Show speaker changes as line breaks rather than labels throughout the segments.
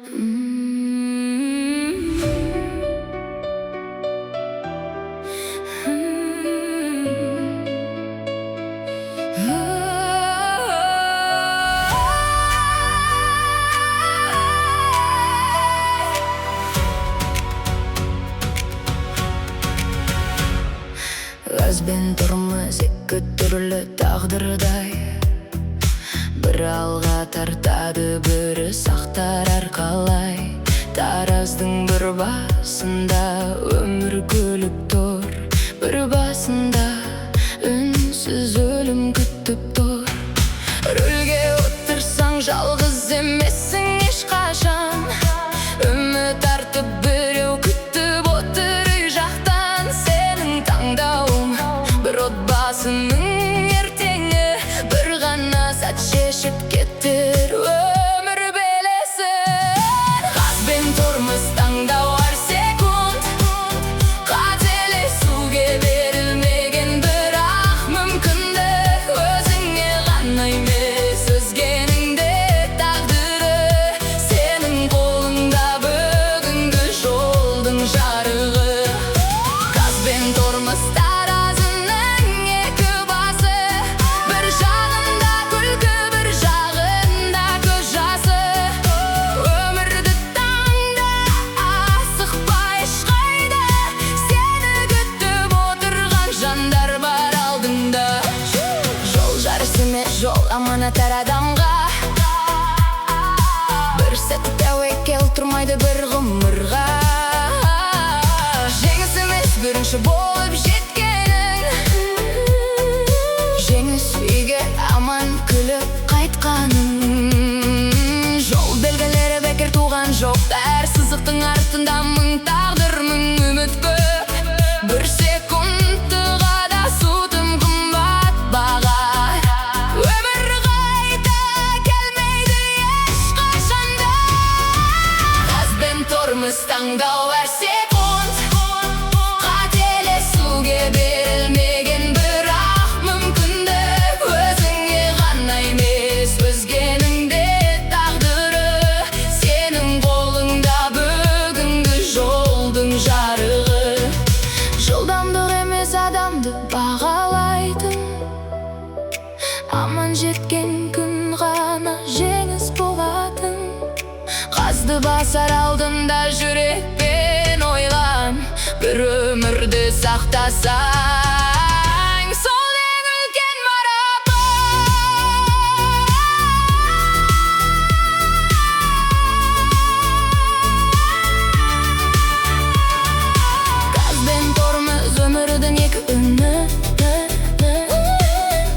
Gaz bен turmuş iki türlü taqdirday. Biri alga tartadi, biri saqtar arqalay. Tarazdың bir basında ömür gülüp tur, bir basında ünsüz ölüm kütüp tur. Rölge otursan жалғыз emessin hiç kaçan. Ümit artıp birew kütüp otur үй жақтан. Senin tаңдауың bir отбасының ертеңі, bir ғана сәт шешіп кетер өмір белесін. Газ бен тұрмыс таңдау әр секунд, қателесуге берілмеген бірақ мүмкіндік. Өзіңе ғана емес, өзгенің де тағдыры сенің қолыңда, бүгінгі жолдың жарығы. Газ бен тұрмыс таразының екі басы, бір жағында күлкі, бір жағында көз жасы. Өмірді таңда асықпай ешқайда, сені күтіп отырған жандар бар алдыңда. Жол жарыс емес, жол аманат әр адамға. Bir сәт тәуекел тұрмайды бір ғұмырға. Жеңіс емес бірінші болып жеткенің, жеңіс үйге аман күліп қайтқаның. Жол белгілері бекер туған жоқ, әр сызықтың артында мың тағдыр, мың үміт көп. Bir секундтыға да судым қымбат баға. Өмір қайта келмейді ешқашанда. Газ бен тұрмыс таңдау әр секунд, қателесуге берілмеген бірақ мүмкіндік. Өзіңе ғана емес, өзгенің де тағдыры сенің қолыңда, бүгінгі жолдың жарығы. Жылдамдық емес адамды бағалайтын, аман жеткен күн ғана жеңіс болатын. Қазды басар алдында жүрекпен ойлан, бір өмірді сақтасаң, сол ең үлкен марапат. Газ бен тұрмыс өмірдің екі үні,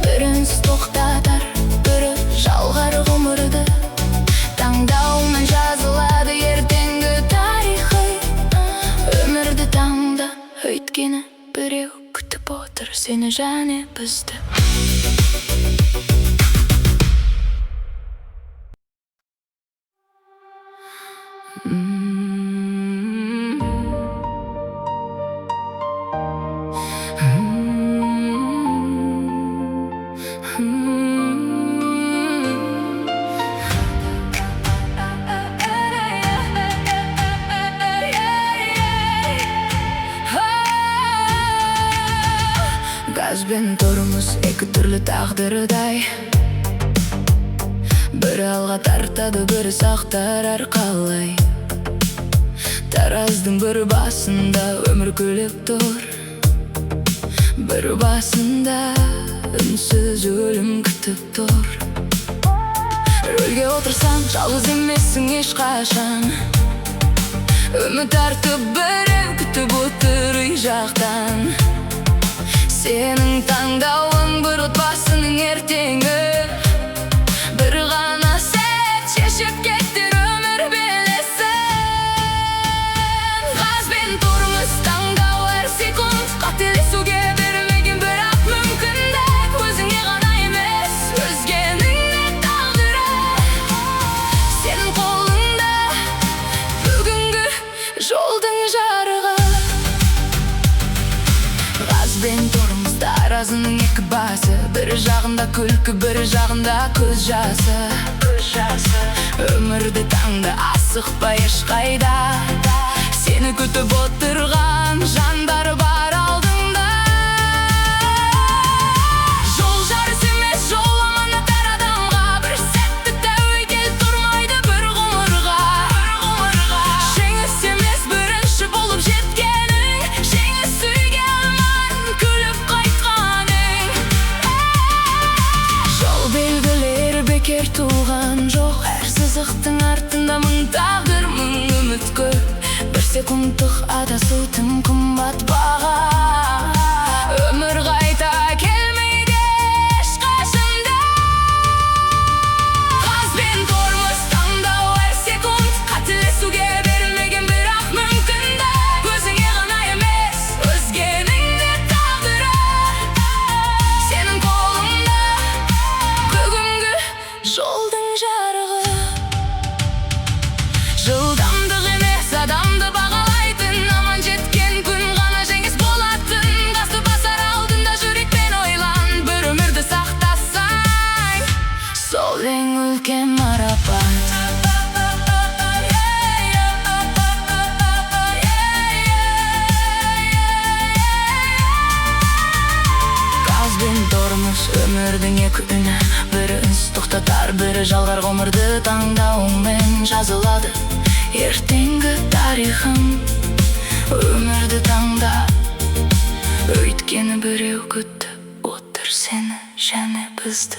бірінсіз тоқтатар, бірі жалғар ғұмырды. Таңдаумен жазылады ертеңгі тарихы. Өмірді таңда, өйткені біреу күтіп отыр сені және бізді. Газ бен тұрмыс екі түрлі тағдырдай. Бірі алға тартады, бірі сақтар арқалай. Тараздың бір басында өмір күліп тұр, бір басында үнсіз өлім күтіп тұр. Рөлге отырсаң жалғыз емессің ешқашан. Үміт артып біреу күтіп отыр үй жақтан. Сенің таңдауың бір отбасының ертеңі, бір ғана сәт шешіп кетер өмір белесін. Газ бен тұрмыс таңдау әр секунд, қателесуге берілмеген бірақ мүмкіндік. Өзіңе ғана емес, өзгенің де тағдыры сенің қолыңда, бүгінгі жолдың жарығы. Газ бен тұрмыс таразының екі басы, бір жағында күлкі, бір жағында көз жасы. Өмірді таңда асықпай ешқайда. Сені күтіп отырған жандар бар алдыңда. Жол жарыс емес, жол аманат әр адамға. Бір сәтті тәуекел тұрмайды бір ғұмырға. Жеңіс емес бірінші болып жеткенің, жеңіс сүйген арман күліп қайтқаның. Жол белгілер бекер туған жоқ, әр сызықтың артында мың тағдыр, мың үміт көп. Бір секундтық адасу тым қымбат баға. Өмір қайта келмейді ешқашанда. Қаз бен тормоз таңдау әр секунд, қателесуге берілмеген бірақ мүмкінді. Өзіңе ғана емес, өзгенің де тағдыры сенің қолыңда. Бүгінгі жолдың жарығы. Жылдамдық емес, адамды бағалайтын, аман жеткен күн ғана жеңіс болатын. Басты басар алдында жүрекпен ойлан, бір өмірді сақтасаң, сол ең үлкен марапат. Газ бен тормоз өмірдің екі үні, бірі үнсіз тоқтатар, бірі жалғар ғұмырды. Таңдауыңмен жазылады ертеңгі тарихым. Өмірді таңда, өйткені біреу күтіп отыр сені және бізді.